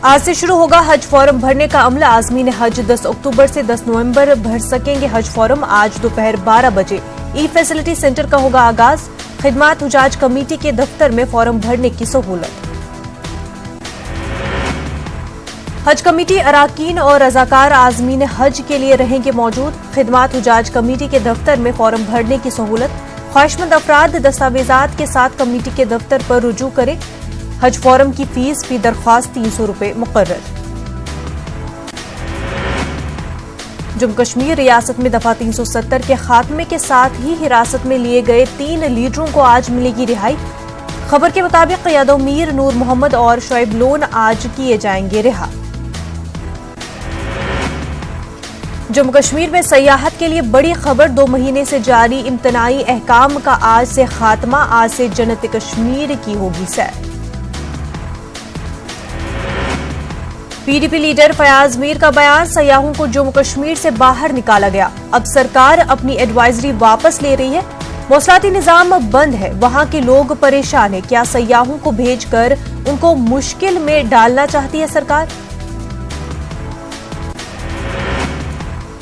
आज से शुरू होगा हज फॉर्म भरने का अमल। आज़मीन हज 10 अक्टूबर से 10 नवंबर भर सकेंगे हज फॉर्म। आज दोपहर 12 बजे ई फैसिलिटी सेंटर का होगा आगाज। खिदमात हुजाज कमेटी के दफ्तर में फॉर्म भरने की सहूलत। हज कमेटी अराकीन और रजाकार आज़मीन हज के लिए रहेंगे मौजूद। खिदमात हुजाज कमेटी के दफ्तर में फॉर्म भरने की सहूलत। ख्वाहिशमंद अफराद दस्तावेजात के साथ कमेटी के दफ्तर पर रुजू करें। हज फॉर्म की फीस फी दरख्वास्त 300 रुपए मुकर्रर। जम्मू कश्मीर रियासत में दफा 370 के खात्मे के साथ ही हिरासत में लिए गए 3 लीडरों को आज मिलेगी रिहाई। खबर के मुताबिक क़यादत मीर नूर मोहम्मद और शोएब लोन आज किए जाएंगे रिहा। जम्मू कश्मीर में सयाहत के लिए बड़ी खबर। 2 महीने से जारी इम्तनाई अहकाम का आज से खात्मा। आज से जन्नत कश्मीर की होगी सैर। पीडीपी लीडर फयाज मीर का बयान। सयाहों को जम्मू कश्मीर से बाहर निकाला गया। अब सरकार अपनी एडवाइजरी वापस ले रही है। मौसलाती निजाम बंद है। वहां के लोग परेशान हैं। क्या सयाहों को भेजकर उनको मुश्किल में डालना चाहती है सरकार?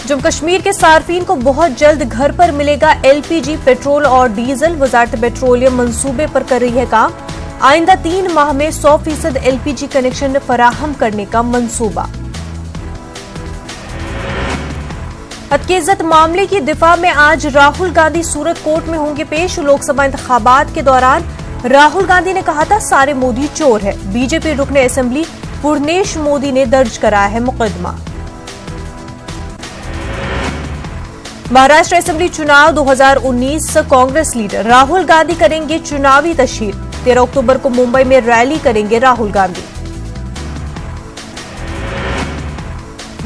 जम्मू कश्मीर के सार्फिन को बहुत जल्द घर पर मिलेगा एलपीजी, पेट्रोल और डीजल। वजारत पेट्रोलियम मंसूबे पर कर रही है काम। आइंदा 3 माह में 100% एलपीजी कनेक्शन फराहम करने का मंसूबा। हद की इज्जत मामले की दिफा में आज राहुल गांधी सूरत कोर्ट में होंगे पेश। लोकसभा इंतखाबात के दौरान राहुल गांधी ने कहा था सारे मोदी चोर है। बीजेपी रुकने असेंबली पूर्णेश मोदी ने दर्ज कराया है मुकदमा। महाराष्ट्र असेंबली चुनाव 2019 कांग्रेस लीडर राहुल गांधी करेंगे चुनावी तशहीर। 13 अक्टूबर को मुंबई में रैली करेंगे राहुल गांधी।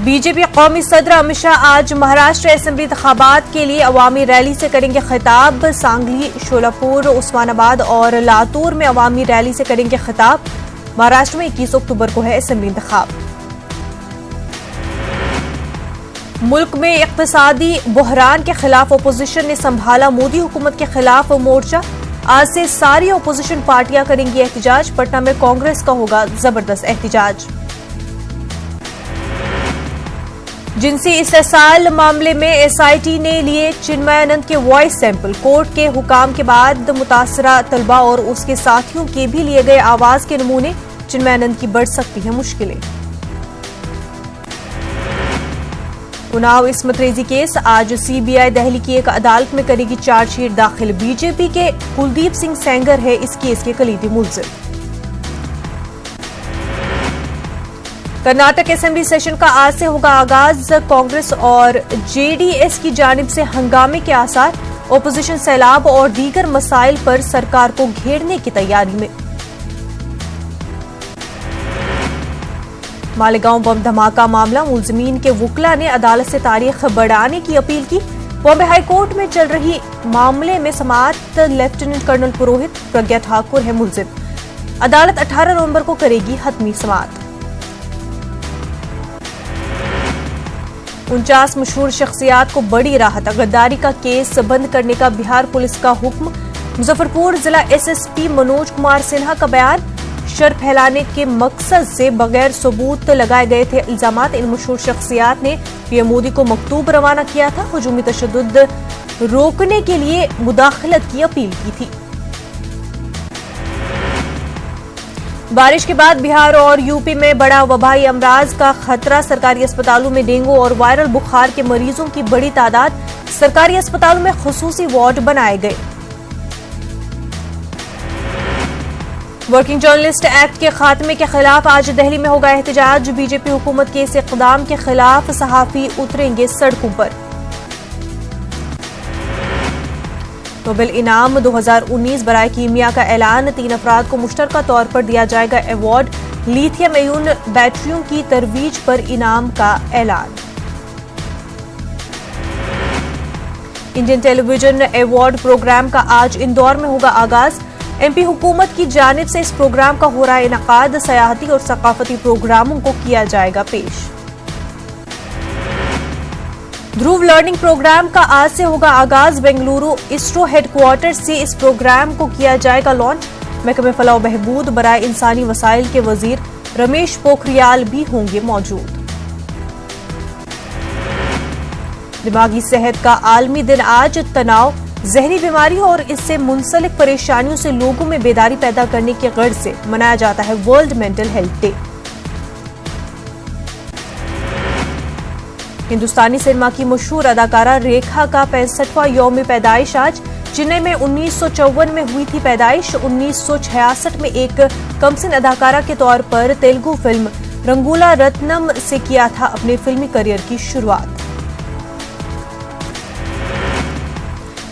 बीजेपी कौमी सदर अमित शाह आज महाराष्ट्र असेंबली इंतखाबात के लिए अवामी रैली से करेंगे खिताब। सांगली, शोलापुर, उस्मानाबाद और लातूर में अवामी रैली से करेंगे खिताब। महाराष्ट्र में 21 अक्टूबर को है असेंबली इंतखाब। मुल्क में इक्तिसादी बहरान के खिलाफ अपोजिशन ने संभाला मोदी हुकूमत के खिलाफ मोर्चा। आज से सारी अपोजिशन पार्टियां करेंगी एहतिजाज। पटना में कांग्रेस का होगा जबरदस्त एहतिजाज। जिनसी इस्तेसाल मामले में एसआईटी ने लिए चिन्मयानंद के वॉइस सैंपल। कोर्ट के हुकाम के बाद मुतासरा तलबा और उसके साथियों के भी लिए गए आवाज के नमूने। चिन्मयानंद की बढ़ सकती है मुश्किलें। उन्नाव इस्मत रेजी केस। आज सीबीआई दिल्ली की एक अदालत में करेगी चार्जशीट दाखिल। बीजेपी के कुलदीप सिंह सेंगर है इस केस के कलीदी मुलजिम। कर्नाटक असेंबली सेशन का आज से होगा आगाज। कांग्रेस और जेडीएस की जानिब से हंगामे के आसार। ओपोजिशन सैलाब और दीगर मसाइल पर सरकार को घेरने की तैयारी में। मालेगांव बम धमाका मामला। मुलजिमीन के वुकला ने अदालत से तारीख बढ़ाने की अपील की। बॉम्बे हाई कोर्ट में चल रही मामले में समाअत। लेफ्टिनेंट कर्नल पुरोहित, प्रज्ञा ठाकुर है मुलजिम। अदालत 18 नवंबर को करेगी हतमी समाअत। 49 मशहूर शख्सियात को बड़ी राहत। गद्दारी का केस बंद करने का बिहार पुलिस का हुक्म। मुजफ्फरपुर जिला एसएसपी मनोज कुमार सिन्हा का बयान। शर फैलाने के मकसद से बगैर सबूत लगाए गए थे इल्जामात। इन मशहूर शख्सियात ने पीएम मोदी को मकतूब रवाना किया था। हुजूमी तशद्दुद रोकने के लिए मुदाखलत की अपील की थी। बारिश के बाद बिहार और यूपी में बड़ा वबाई अमराज का खतरा। सरकारी अस्पतालों में डेंगू और वायरल बुखार के मरीजों की बड़ी तादाद। सरकारी अस्पतालों में खुसूसी वार्ड बनाए गए। वर्किंग जर्नलिस्ट एक्ट के खात्मे के खिलाफ आज दिल्ली में होगा एहतिजाज। बीजेपी हुकूमत के इस इक़दाम के खिलाफ सहाफी उतरेंगे सड़कों पर। नोबेल इनाम 2019 बराए कीमिया का ऐलान। 3 अफराद को मुश्तरका तौर पर दिया जाएगा अवार्ड। लिथियम आयन बैटरियों की तरवीज पर इनाम का ऐलान। इंडियन टेलीविजन अवार्ड प्रोग्राम का आज इंदौर में होगा आगाज। एमपी हुकूमत की जानिब से इस प्रोग्राम का हो रहा है इनकाद। सयाहती और सकाफती प्रोग्रामों को किया जाएगा पेश। ध्रुव लर्निंग प्रोग्राम का आज से होगा आगाज। बेंगलुरु इसरो हेडक्वार्टर से इस प्रोग्राम को किया जाएगा लॉन्च। महकमे फलाह बहबूद बराए इंसानी वसाइल के वजीर रमेश पोखरियाल भी होंगे मौजूद। दिमागी सेहत का आलमी दिन आज तनाव, जहनी बीमारी और इससे मुंसलिक परेशानियों से लोगों में बेदारी पैदा करने की गर्ज से मनाया जाता है वर्ल्ड मेंटल हेल्थ डे। हिंदुस्तानी सिनेमा की मशहूर अदाकारा रेखा का 65वां यौम पैदाइश आज। चेन्नई में 1954 में हुई थी पैदाइश। 1966 में एक कमसिन अदाकारा के तौर पर तेलुगु फिल्म रंगूला रत्नम से किया था अपने फिल्मी करियर की शुरुआत।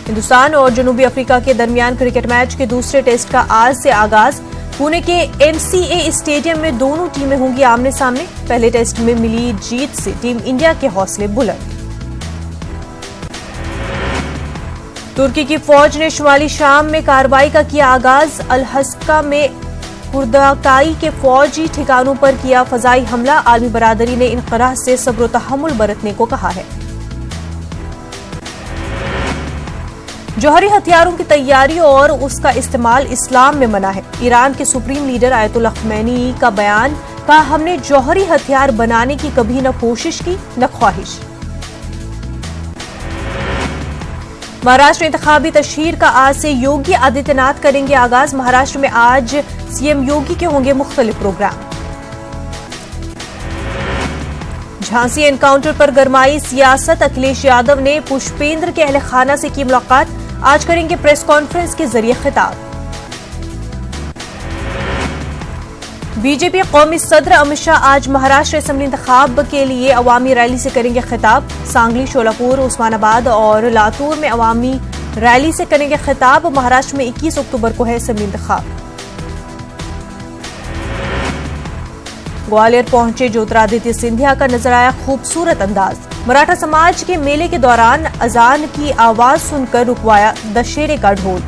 हिंदुस्तान और जनूबी अफ्रीका के दरमियान क्रिकेट मैच के दूसरे टेस्ट का आज से आगाज। पुणे के MCA स्टेडियम में दोनों टीमें होंगी आमने सामने। पहले टेस्ट में मिली जीत से टीम इंडिया के हौसले बुलंद। तुर्की की फौज ने शुमाली शाम में कार्रवाई का किया आगाज। अल-हस्का में कुर्दाकाई के फौजी ठिकानों पर किया फजाई हमला। आलमी बरादरी ने इनकराह से सब्र व तहम्मुल बरतने को कहा है। जौहरी हथियारों की तैयारी और उसका इस्तेमाल इस्लाम में मना है। ईरान के सुप्रीम लीडर आयतुल्लाह खमैनी का बयान, कहा हमने जौहरी हथियार बनाने की कभी न कोशिश की न ख्वाहिश। महाराष्ट्र इंतखाबी तशहीर का आज से योगी आदित्यनाथ करेंगे आगाज। महाराष्ट्र में आज सीएम योगी के होंगे मुख्तलिफ प्रोग्राम। झांसी एनकाउंटर पर गरमाई सियासत, अखिलेश यादव ने पुष्पेंद्र के अहले खाना से की मुलाकात। आज करेंगे प्रेस कॉन्फ्रेंस के जरिए खिताब। बीजेपी कौमी सदर अमित शाह आज महाराष्ट्र असेंबली इंतखाब के लिए अवामी रैली से करेंगे खिताब। सांगली, शोलापुर, उस्मानाबाद और लातूर में अवामी रैली से करेंगे खिताब। महाराष्ट्र में 21 अक्टूबर को है असेंबली इंतखाब। ग्वालियर पहुंचे ज्योतिरादित्य सिंधिया का नजर आया खूबसूरत अंदाज। मराठा समाज के मेले के दौरान अजान की आवाज सुनकर रुकवाया दशहरे का ढोल।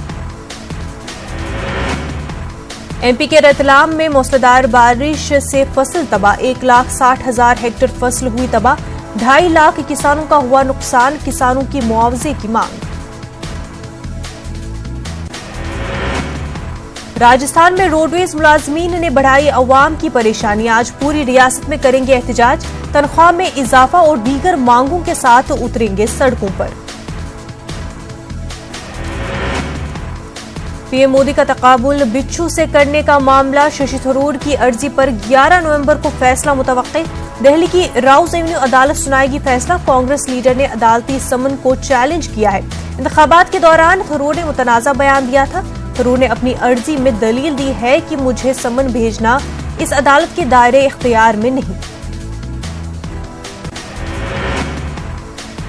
MP के रतलाम में मूसलाधार बारिश से फसल तबाह। 1,60,000 हेक्टेयर फसल हुई तबाह। 2.5 लाख किसानों का हुआ नुकसान। किसानों की मुआवजे की मांग। राजस्थान में रोडवेज मुलाजमीन ने बढ़ाई अवाम की परेशानी। आज पूरी रियासत में करेंगे एहतजाज। तनख्वाह में इजाफा और दीगर मांगों के साथ उतरेंगे सड़कों पर। पीएम मोदी का तकाबुल बिच्छू से करने का मामला। शशि थरूर की अर्जी पर 11 नवंबर को फैसला मुतवक्के। दिल्ली की राउज एवेन्यू अदालत सुनाएगी फैसला। कांग्रेस लीडर ने अदालती समन को चैलेंज किया है। इंतखाबात के दौरान थरूर ने मुतनाज़ा बयान दिया था। थरूर ने अपनी अर्जी में दलील दी है कि मुझे समन भेजना इस अदालत के दायरे इख्तियार में नहीं।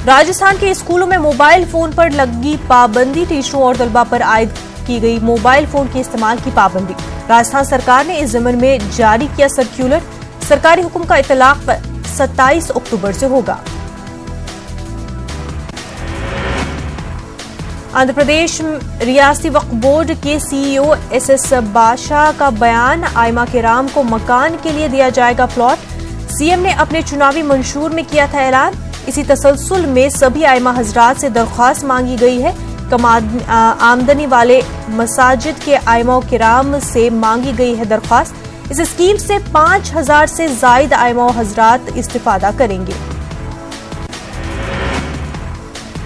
राजस्थान के स्कूलों में मोबाइल फोन पर लगी पाबंदी। टीचरों और तलबा पर आयद की गई मोबाइल फोन के इस्तेमाल की पाबंदी। राजस्थान सरकार ने इस ज़मन में जारी किया सर्क्यूलर। सरकारी हुक्म का इतलाक 27 अक्टूबर से होगा। आंध्र प्रदेश रियासती वक्फ बोर्ड के CEO SS बादशाह का बयान। आयमा के राम को मकान के लिए दिया जाएगा प्लॉट। सीएम ने अपने चुनावी मंशूर में किया था ऐलान। इसी तसलसल में सभी आयमा हजरात से दरख्वास्त मांगी गई है। कम आमदनी वाले मसाजिद के आयमा किराम से मांगी गई है दरख्वास्त। इस स्कीम से 5,000 से जायद आयमा हजरात इस्तिफादा करेंगे।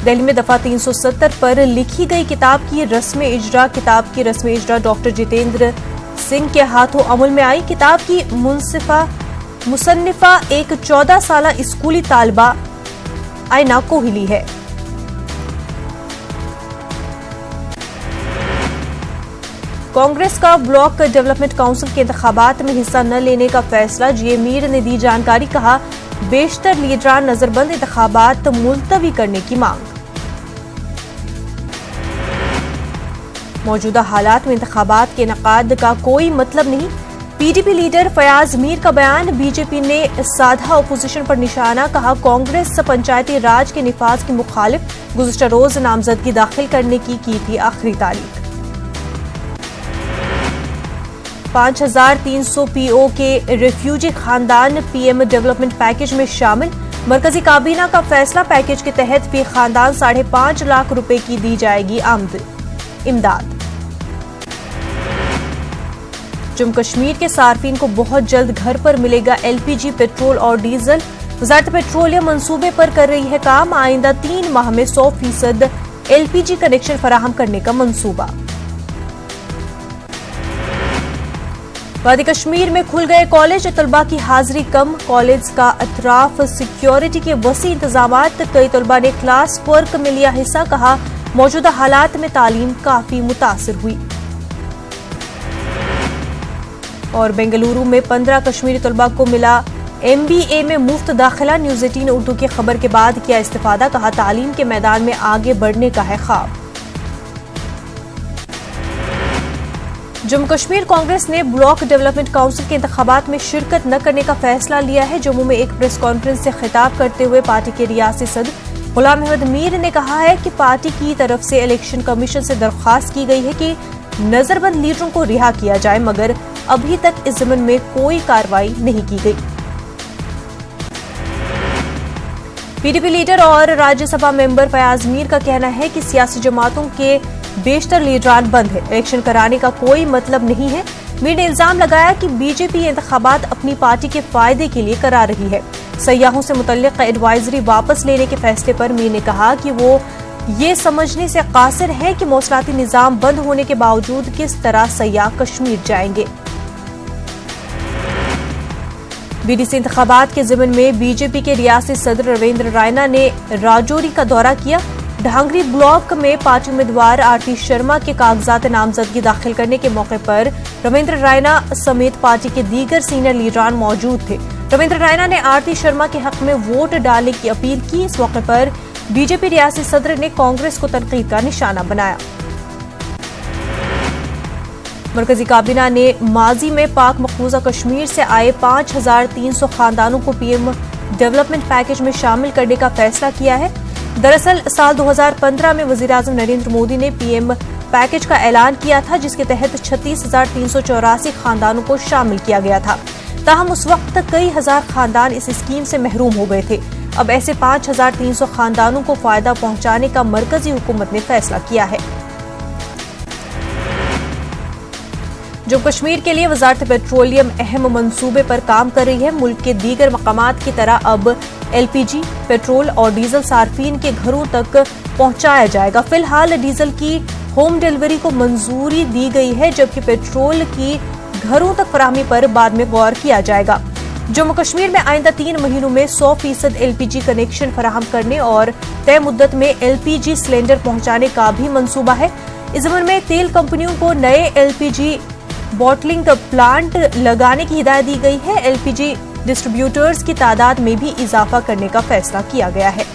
दिल्ली में दफा 370 पर लिखी गई किताब की रस्म इजरा। किताब की रस्म इजरा डॉक्टर जितेंद्र सिंह के हाथों अमल में आई। किताब की मुसन्निफा एक 14 साला स्कूली तालिबा आयना कोहली है। कांग्रेस का ब्लॉक डेवलपमेंट काउंसिल के इंतखाबात में हिस्सा न लेने का फैसला। जीए मीर ने दी जानकारी। कहा बेशतर लीडरान नजरबंद। इंतखाबात मुलतवी करने की मांग। मौजूदा हालात में इंतखाबात के इनेकाद का कोई मतलब नहीं। पीडीपी लीडर फयाज मीर का बयान। बीजेपी ने साधा ओपोजिशन पर निशाना। कहा कांग्रेस पंचायती राज के निफाज की मुखालिफ। गुज़िश्ता रोज नामजदगी दाखिल करने की थी आखिरी तारीख। 5,300 PO के रेफ्यूजी खानदान पीएम डेवलपमेंट पैकेज में शामिल। मरकजी काबीना का फैसला। पैकेज के तहत फी खानदान 5.5 लाख रुपए की दी जाएगी इमदाद। जम्मू कश्मीर के सार्फिन को बहुत जल्द घर पर मिलेगा एलपीजी, पेट्रोल और डीजल। वजारत पेट्रोलियम मंसूबे पर कर रही है काम। आइंदा 3 माह में 100% एलपीजी कनेक्शन फराहम करने का मंसूबा। वादी कश्मीर में खुल गए कॉलेज, तलबा की हाजिरी कम। कॉलेज का अतराफ सिक्योरिटी के वसी इंतजामात। कई तलबा ने क्लास वर्क में लिया हिस्सा। कहा, मौजूदा हालात में तालीम काफी मुतासिर हुई। और बेंगलुरु में 15 कश्मीरी तलबा को मिला MBA में मुफ्त दाखिला। न्यूज 18 उर्दू की खबर के बाद किया इस्तिफादा। कहा, तालीम के मैदान में आगे बढ़ने का है ख्वाब। जम्मू कश्मीर कांग्रेस ने ब्लॉक डेवलपमेंट काउंसिल के इंतखाबात में शिरकत न करने का फैसला लिया है। जम्मू में एक प्रेस कॉन्फ्रेंस से खिताब करते हुए पार्टी के रियासी सदर गुलाम अहमद मीर ने कहा है कि पार्टी की तरफ से इलेक्शन कमीशन से दरख्वास्त की गई है कि नजरबंद लीडरों को रिहा किया जाए, मगर अभी तक इस ज़मन में कोई कार्रवाई नहीं की गई। पीडीपी लीडर और राज्यसभा मेंबर फयाज मीर का कहना है कि सियासी जमातों के बेशतर लीडरान बंद है, इलेक्शन कराने का कोई मतलब नहीं है। मीर ने इल्जाम लगाया कि बीजेपी इंतखाबात अपनी पार्टी के फायदे के लिए करा रही है। सयाहों से मुतल्लिक एडवाइजरी वापस लेने के फैसले पर मीर ने कहा कि वो ये समझने से कासिर है कि मौसलाती निजाम बंद होने के बावजूद किस तरह सयाह कश्मीर जाएंगे। बीडीसी इंतखाबात के ज़िमन में बीजेपी के रियासी सदर रविंद्र रायना ने राजौरी का दौरा किया। ढांगरी ब्लॉक में पार्टी उम्मीदवार आरती शर्मा के कागजात नामजदगी दाखिल करने के मौके पर रविंद्र रायना समेत पार्टी के दीगर सीनियर लीडरान मौजूद थे। रविंद्र रायना ने आरती शर्मा के हक में वोट डालने की अपील की। इस मौके पर बीजेपी रियासी सदर ने कांग्रेस को तनकीद का निशाना बनाया। मरकजी काबीना ने माजी में पाक मकबूजा कश्मीर से आए 5300 खानदानों को पीएम डेवलपमेंट पैकेज में शामिल करने का फैसला किया है। दरअसल साल 2015 में वजीर-ए-आज़म नरेंद्र मोदी ने पीएम पैकेज का ऐलान किया था, जिसके तहत 36,384 खानदानों को शामिल किया गया था। ताहम उस वक्त कई हजार खानदान इस स्कीम से महरूम हो गए थे। अब ऐसे 5300 खानदानों को फायदा पहुंचाने का मरकजी हुकूमत ने फैसला किया है। जम्मू कश्मीर के लिए वजारत पेट्रोलियम अहम मंसूबे पर काम कर रही है। मुल्क के दीगर मकामात की तरह अब एलपीजी, पेट्रोल और डीजल सार्फिन के घरों तक पहुंचाया जाएगा। फिलहाल डीजल की होम डिलीवरी को मंजूरी दी गई है, जबकि पेट्रोल की घरों तक फराहमी पर बाद में गौर किया जाएगा। जम्मू कश्मीर में आइंदा 3 महीनों में 100% एलपीजी कनेक्शन फराहम करने और तय मुद्दत में एलपीजी सिलेंडर पहुंचाने का भी मंसूबा है। इस ज़मन में तेल कंपनियों को नए एलपीजी बॉटलिंग प्लांट लगाने की हिदायत दी गई है। एलपीजी डिस्ट्रीब्यूटर्स की तादाद में भी इजाफा करने का फैसला किया गया है।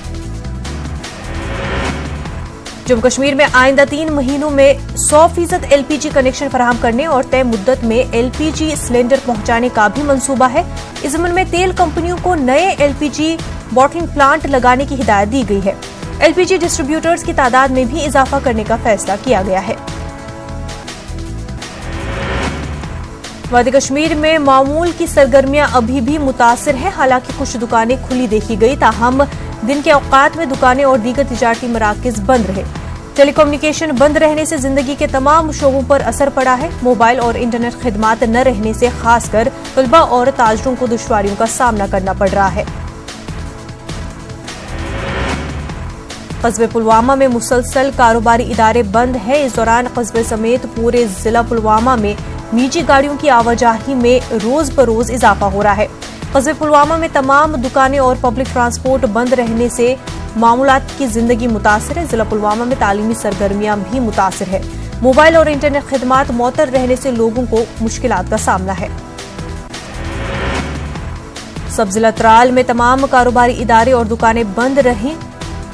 जम्मू कश्मीर में आइंदा 3 महीनों में 100% एलपीजी कनेक्शन फराहम करने और तय मुद्दत में एलपीजी सिलेंडर पहुंचाने का भी मंसूबा है। इस ज़मन में तेल कंपनियों को नए एलपीजी बॉटलिंग प्लांट लगाने की हिदायत दी गई है। एलपीजी डिस्ट्रीब्यूटर्स की तादाद में भी इजाफा करने का फैसला किया गया है। वादी कश्मीर में मामूल की सरगर्मियां अभी भी मुतासिर हैं। हालांकि कुछ दुकानें खुली देखी गई, ताहम दिन के औकात में दुकानें और दीगर तिजारती मराकज़ बंद रहे। टेलीकम्युनिकेशन बंद रहने से जिंदगी के तमाम शोबों पर असर पड़ा है। मोबाइल और इंटरनेट खिदमात न रहने से खासकर तलबा और ताजरों को दुश्वारियों का सामना करना पड़ रहा है। कस्बे पुलवामा में मुसलसल कारोबारी इदारे बंद है। इस दौरान कस्बे समेत पूरे जिला पुलवामा में निजी गाड़ियों की आवाजाही में रोज बरोज इजाफा हो रहा है। कस्बे पुलवामा में तमाम दुकानें और पब्लिक ट्रांसपोर्ट बंद रहने से मामूलात की जिंदगी मुतासिर है। जिला पुलवामा में तालीमी सरगर्मियां भी मुतासिर है। मोबाइल और इंटरनेट खिदमात मुअत्तल रहने से लोगों को मुश्किलात का सामना है। सब जिला त्राल में तमाम कारोबारी इदारे और दुकानें बंद रहीं।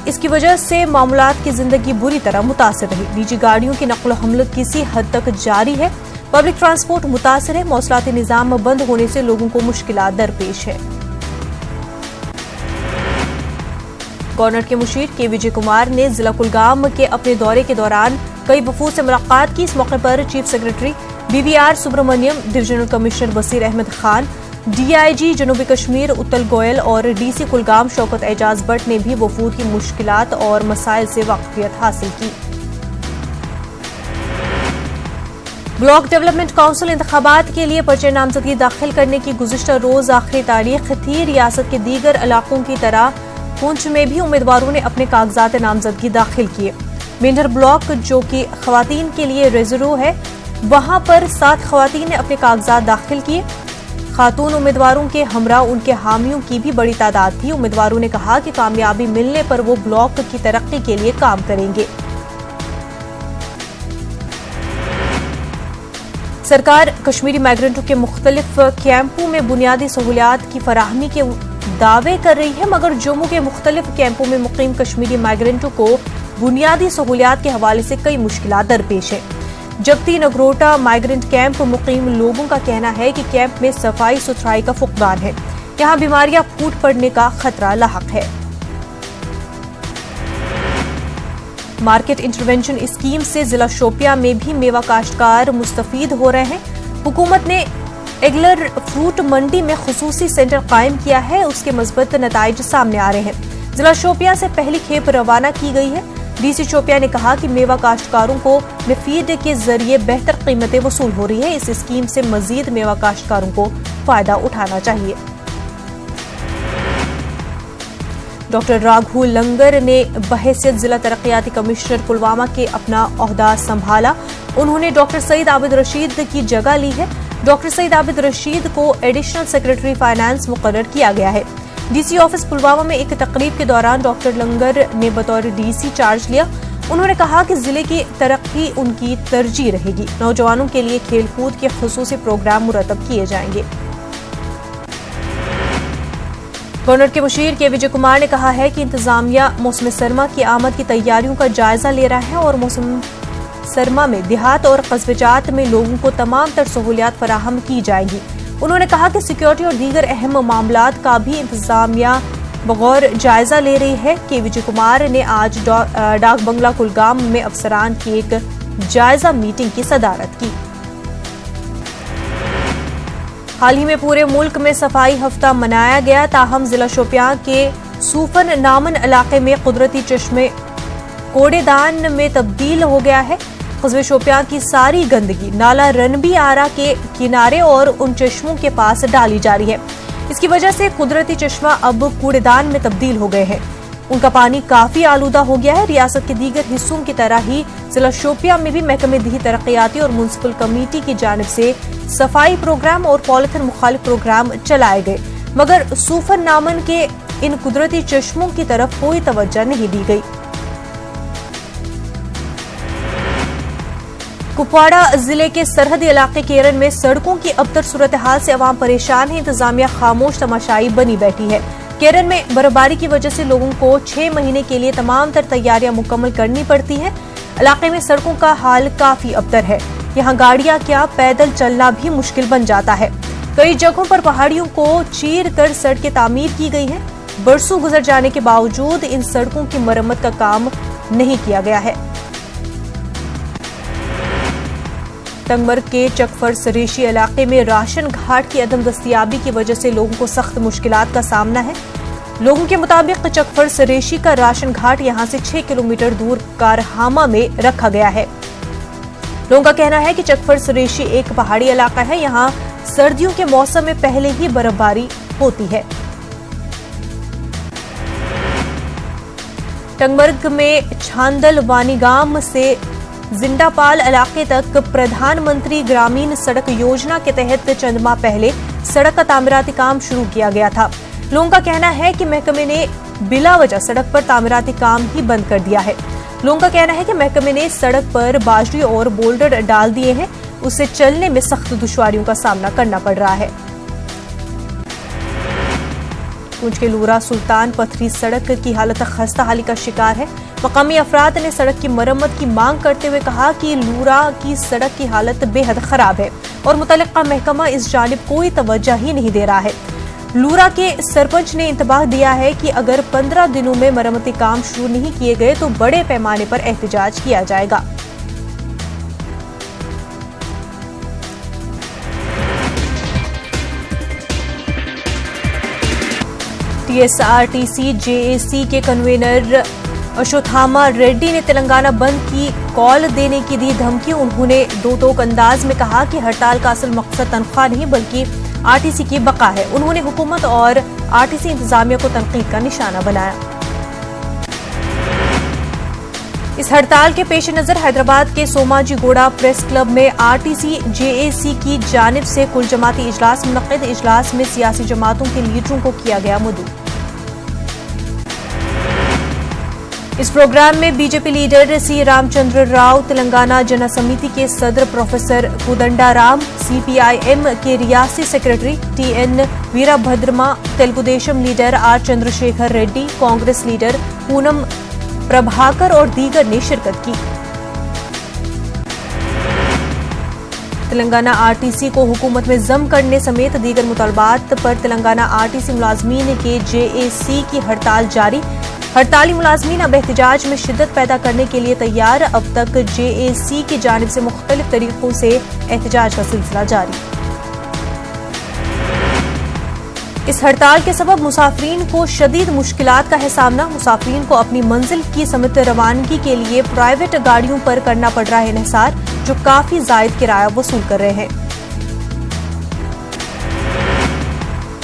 इसकी वजह से मामूलात की जिंदगी बुरी तरह मुतासिर रही। निजी गाड़ियों की नक्ल हमल किसी हद तक जारी है। पब्लिक ट्रांसपोर्ट मुतासिर है। मौसलाती निजाम बंद होने से लोगों को मुश्किलात दरपेश है। गवर्नर के मुशीर के विजय कुमार ने जिला कुलगाम के अपने दौरे के दौरान कई वफूद से मुलाकात की। इस मौके पर chief secretary BVR Subrahmanyam, divisional commissioner Basir Ahmad Khan, DIG जनूबी कश्मीर उत्तल गोयल और DC कुलगाम शौकत एजाज भट्ट ने भी वफूद की मुश्किलात और मसाइल से वाकफियत हासिल की। ब्लॉक डेवलपमेंट काउंसिल इंतखाबात के लिए पर्चे नामजदगी दाखिल करने की गुज़िश्ता रोज आखिरी तारीख थी। रियासत के दीगर इलाकों की तरह पुंछ में भी उम्मीदवारों ने अपने कागजात नामजदगी दाखिल किए। मेंढर ब्लॉक, जो कि खवातीन के लिए रिजर्व है, वहां पर 7 खवातीन ने अपने कागजात दाखिल किए। खातून उम्मीदवारों के हमरा उनके हामियों की भी बड़ी तादाद थी। उम्मीदवारों ने कहा कि कामयाबी मिलने पर वो ब्लॉक की तरक्की के लिए काम करेंगे। सरकार कश्मीरी माइग्रेंटों के मुख्तलिफ कैंपों में बुनियादी सहूलियात की फराहमी के दावे कर रही है, मगर जम्मू के मुख्तलिफ कैंपों में मुकीम कश्मीरी माइग्रेंटों को बुनियादी सहूलियात के हवाले से कई मुश्किलात दरपेश है। जबकि नगरोटा माइग्रेंट कैंप मुकीम लोगों का कहना है कि कैंप में सफाई सुथराई का फुकदान है। यहाँ बीमारियां फूट पड़ने का खतरा लाहक है। मार्केट इंटरवेंशन स्कीम से जिला शोपियां में भी मेवा काश्तकार मुस्तफीद हो रहे हैं। हुकूमत ने एगलर फ्रूट मंडी में खुसूसी सेंटर कायम किया है। उसके मजबूत नताइज सामने आ रहे हैं। जिला शोपियां से पहली खेप रवाना की गई है। डीसी शोपियां ने कहा कि मेवा काश्तकारों को मिफीड के जरिए बेहतर कीमतें वसूल हो रही है। इस स्कीम से मजीद मेवा काश्तकारों को फायदा उठाना चाहिए। डॉक्टर राघु लंगर ने बहैसियत जिला तरक्याती कमिश्नर पुलवामा के अपना ओहदा संभाला। उन्होंने डॉक्टर सईद आबिद रशीद की जगह ली है। डॉक्टर सईद आबिद रशीद को एडिशनल सेक्रेटरी फाइनेंस मुकर्रर किया गया है। डीसी ऑफिस पुलवामा में एक तकरीब के दौरान डॉक्टर लंगर ने बतौर डीसी चार्ज लिया। उन्होंने कहा कि जिले की तरक्की उनकी तरजीह रहेगी। नौजवानों के लिए खेलकूद के खुसूसी प्रोग्राम मुरतब किए जाएंगे। गवर्नर के मुशीर के विजय कुमार ने कहा है कि इंतजामिया मौसम सरमा की आमद की तैयारियों का जायजा ले रहा है और मौसम सरमा में देहात और कस्बेजात में लोगों को तमाम तर सहूलियात फराहम की जाएंगी। उन्होंने कहा कि सिक्योरिटी और दीगर अहम मामलात का भी इंतजामिया बगौर जायजा ले रही है। के विजय कुमार ने आज डाक बंगला कुलगाम में अफसरान की एक जायजा मीटिंग की सदारत की। हाल ही में पूरे मुल्क में सफाई हफ्ता मनाया गया। ताहम जिला शोपियां के सूफन नामन इलाके में कुदरती चश्मे कूड़ेदान में तब्दील हो गया है। कस्बे शोपियां की सारी गंदगी नाला रनबी आरा के किनारे और उन चश्मों के पास डाली जा रही है। इसकी वजह से कुदरती चश्मा अब कूड़ेदान में तब्दील हो गए हैं। उनका पानी काफी आलूदा हो गया है। रियासत के दीगर हिस्सों की तरह ही जिला शोपियां में भी महकमे दीही तरक्याती और म्युनिसिपल कमेटी की जानिब से सफाई प्रोग्राम और पॉलिथीन मुखालिफ प्रोग्राम चलाए गए, मगर सूफन नामन के इन कुदरती चश्मों की तरफ कोई तवज्जो नहीं दी गई। कुपवाड़ा जिले के सरहदी इलाके केरन में सड़कों की अबतर सूरत हाल से अवाम परेशान है। इंतजामिया खामोश तमाशाई बनी बैठी है। केरन में बर्फबारी की वजह से लोगों को 6 महीने के लिए तमाम तर तैयारियां मुकम्मल करनी पड़ती है। इलाके में सड़कों का हाल काफी अबतर है। यहाँ गाड़ियां क्या पैदल चलना भी मुश्किल बन जाता है। कई जगहों पर पहाड़ियों को चीर कर सड़कें तामीर की गई हैं। बरसों गुजर जाने के बावजूद इन सड़कों की मरम्मत का काम नहीं किया गया है। तंगमर्ग के चकफर सरेशी इलाके में राशन घाट की अदम दस्तियाबी की वजह से लोगों को सख्त मुश्किलात का सामना है। लोगों के मुताबिक चकफर सरेशी का राशन घाट यहां से 6 किलोमीटर दूर कारहामा में रखा गया है। लोगों का कहना है कि चकफर सरेशी एक पहाड़ी इलाका है। यहाँ सर्दियों के मौसम में पहले ही बर्फबारी होती है। तंगमर्ग में छांदल वानीगाम से जिंदापाल इलाके तक प्रधानमंत्री ग्रामीण सड़क योजना के तहत चंद माह पहले सड़क का तामीराती काम शुरू किया गया था। लोगों का कहना है कि महकमे ने बिला वजह सड़क पर तामीराती काम ही बंद कर दिया है। लोगों का कहना है कि महकमे ने सड़क पर बाजरी और बोल्डर डाल दिए हैं। उससे चलने में सख्त दुश्वारियों का सामना करना पड़ रहा है। पुंछ के लूरा सुल्तान पथरी सड़क की हालत खस्ता हाली का शिकार है। मकामी अफराद ने सड़क की मरम्मत की मांग करते हुए कहा कि लूरा की सड़क की हालत बेहद खराब है और मुतल्लिका महकमा इस जानिब कोई तवज्जो ही नहीं दे रहा है। लूरा के सरपंच ने इंतबाह दिया है कि अगर 15 दिनों में मरम्मती काम शुरू नहीं किए गए तो बड़े पैमाने पर एहतजाज किया जाएगा। TSRTC JAC के कन्वीनर अश्वत्थामा रेड्डी ने तेलंगाना बंद की कॉल देने की दी धमकी। उन्होंने दो टोक अंदाज में कहा कि हड़ताल का असल मकसद तनख्वाह नहीं बल्कि आरटीसी की बका है। उन्होंने हुकूमत और आरटीसी इंतजामिया को तनकीद का निशाना बनाया। इस हड़ताल के पेश नजर हैदराबाद के सोमाजीगोड़ा प्रेस क्लब में आरटीसी जेएसी की जानिब से कुल जमाती इजलास मुनक्किद। इजलास में सियासी जमातों के लीडरों को किया गया मदऊ। इस प्रोग्राम में BJP leader C Ramchandra Rao, Telangana Jan Samiti के सदर प्रोफेसर कोदंडाराम, सीपीआईएम के रियासी secretary TN Veerabhadram, Telugu Desam leader R Chandrasekhar Reddy, Congress leader Poonam Prabhakar और दीगर ने शिरकत की। तेलंगाना आरटीसी को हुकूमत में जम करने समेत दीगर मुतालबात पर तेलंगाना आरटीसी मुलाजमीन के जेएसी की हड़ताल जारी। हड़ताली मुलाजमीन अब एहतजाज में शिद्दत पैदा करने के लिए तैयार। अब तक जेएसी की जानिब से मुख्तलिफ तरीकों से एहतजाज का सिलसिला जारी। इस हड़ताल के सबब मुसाफरीन को शदीद मुश्किलात का है सामना। मुसाफरीन को अपनी मंजिल की समेत रवानगी के लिए प्राइवेट गाड़ियों पर करना पड़ रहा है इन्हिसार, जो काफी जायद किराया वसूल कर रहे हैं।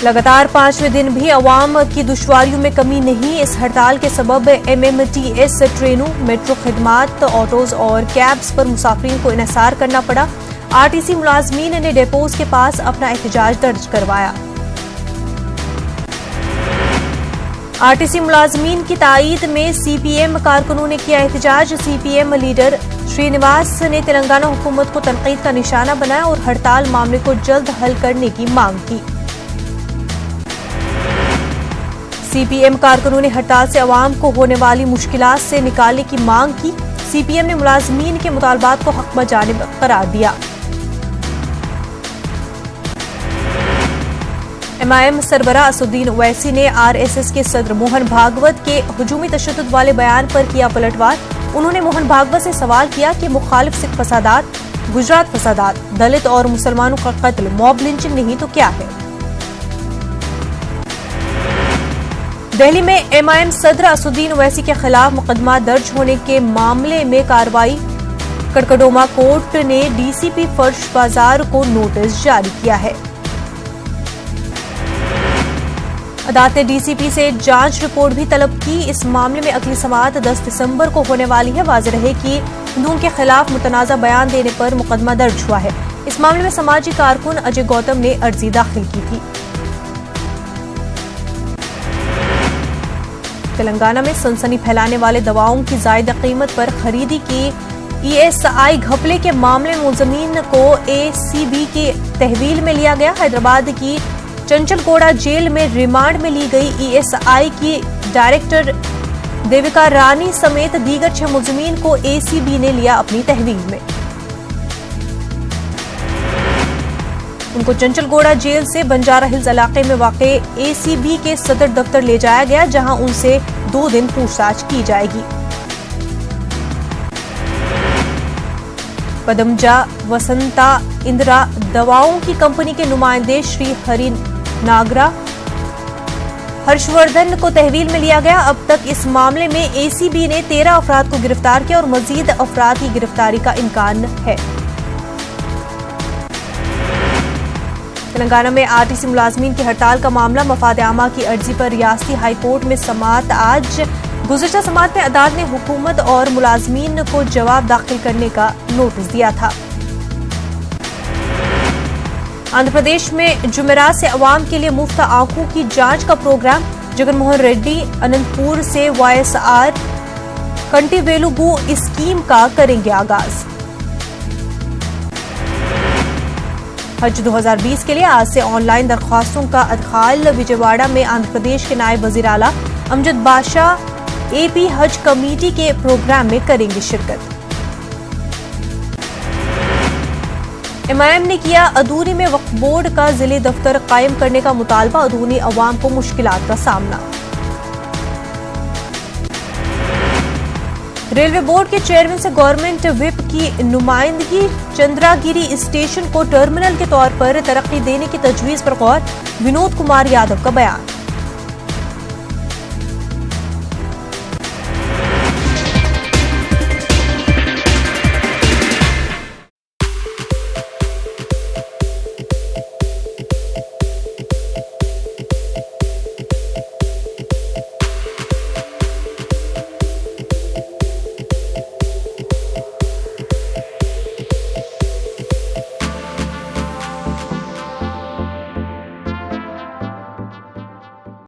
लगातार 5वें दिन भी अवाम की दुश्वारियों में कमी नहीं। इस हड़ताल के सबब एमएमटीएस ट्रेनों, मेट्रो खिदमात, ऑटोज और कैब्स पर मुसाफरीन को इन्हिसार करना पड़ा। आरटीसी मुलाजमीन ने डेपोज के पास अपना एहतजाज दर्ज करवाया। आरटीसी मुलाजमीन की तायीद में सीपीएम कारकुनों ने किया एहतजाज। सीपीएम लीडर श्रीनिवास ने तेलंगाना हुकूमत को तनकीद का निशाना बनाया और हड़ताल मामले को जल्द हल करने की मांग की। सीपीएम कारकुनों ने हड़ताल से अवाम को होने वाली मुश्किलात से निकालने की मांग की। सीपीएम ने मुलाजमीन के मुतालबात को हक बजानिब करार दिया। एमआईएम सरबराह असदुद्दीन ओवैसी ने आरएसएस के सदर मोहन भागवत के हुजूमी तशद्दुद वाले बयान पर किया पलटवार। उन्होंने मोहन भागवत से सवाल किया कि मुखालिफ सिख फसादात, गुजरात फसादात, दलित और मुसलमानों का कत्ल मॉब लिंचिंग नहीं तो क्या है। दिल्ली में एमआईएम सदर असदुद्दीन ओवैसी के खिलाफ मुकदमा दर्ज होने के मामले में कार्रवाई। कड़कड़ोमा कोर्ट ने डीसीपी फर्श बाजार को नोटिस जारी किया है। अदालत ने डीसीपी से जांच रिपोर्ट भी तलब की। इस मामले में अगली समाअत 10 दिसंबर को होने वाली है। वाज़ेह रहे कि हिंदुओं के खिलाफ मुतनाज़ा बयान देने पर मुकदमा दर्ज हुआ है। इस मामले में समाजी कारकुन अजय गौतम ने अर्जी दाखिल की थी। तेलंगाना में सनसनी फैलाने वाले दवाओं की ज़ायदा कीमत पर खरीदी की ईएसआई घपले के मामले में मुलज़मीन को एसीबी के तहवील में लिया गया। हैदराबाद की चंचलगोड़ा जेल में रिमांड में ली गई ईएसआई की डायरेक्टर देविका रानी समेत दीगर 6 मुलज़मीन को एसीबी ने लिया अपनी तहवील में। उनको चंचलगोड़ा जेल से बंजारा हिल्स इलाके में वाक़े एसीबी के सदर दफ्तर ले जाया गया, जहां उनसे 2 दिन पूछताछ की जाएगी। पदमजा वसंता इंदिरा दवाओं की कंपनी के नुमाइंदे श्री हरि नागरा हर्षवर्धन को तहवील में लिया गया। अब तक इस मामले में एसीबी ने 13 अफराद को गिरफ्तार किया और मजीद अफराद की गिरफ्तारी का इम्कान है। तेलंगाना में आरटीसी मुलाजमीन की हड़ताल का मामला मफाद आमा की अर्जी पर रियासती हाई कोर्ट में समाअत आज। गुज़िश्ता समाअत में अदालत ने हुकूमत और मुलाजमीन को जवाब दाखिल करने का नोटिस दिया था। आंध्र प्रदेश में जुमेरात से अवाम के लिए मुफ्त आंखों की जांच का प्रोग्राम। जगनमोहन रेड्डी अनंतपुर से वाईएसआर कंटिवेलुगु स्कीम का करेंगे आगाज। हज 2020 के लिए आज से ऑनलाइन दरख्वास्तों का अदखाल। विजयवाड़ा में आंध्र प्रदेश के नायब वजीर आला अमजद बादशाह एपी हज कमेटी के प्रोग्राम में करेंगे शिरकत। एमआईएम ने किया अदूरी में वक्फ बोर्ड का जिले दफ्तर कायम करने का मुतालबा। अदूरी अवाम को मुश्किलात का सामना। रेलवे बोर्ड के चेयरमैन से गवर्नमेंट व्हिप की नुमाइंदगी। चंद्रागिरी स्टेशन को टर्मिनल के तौर पर तरक्की देने की तजवीज पर गौर। विनोद कुमार यादव का बयान।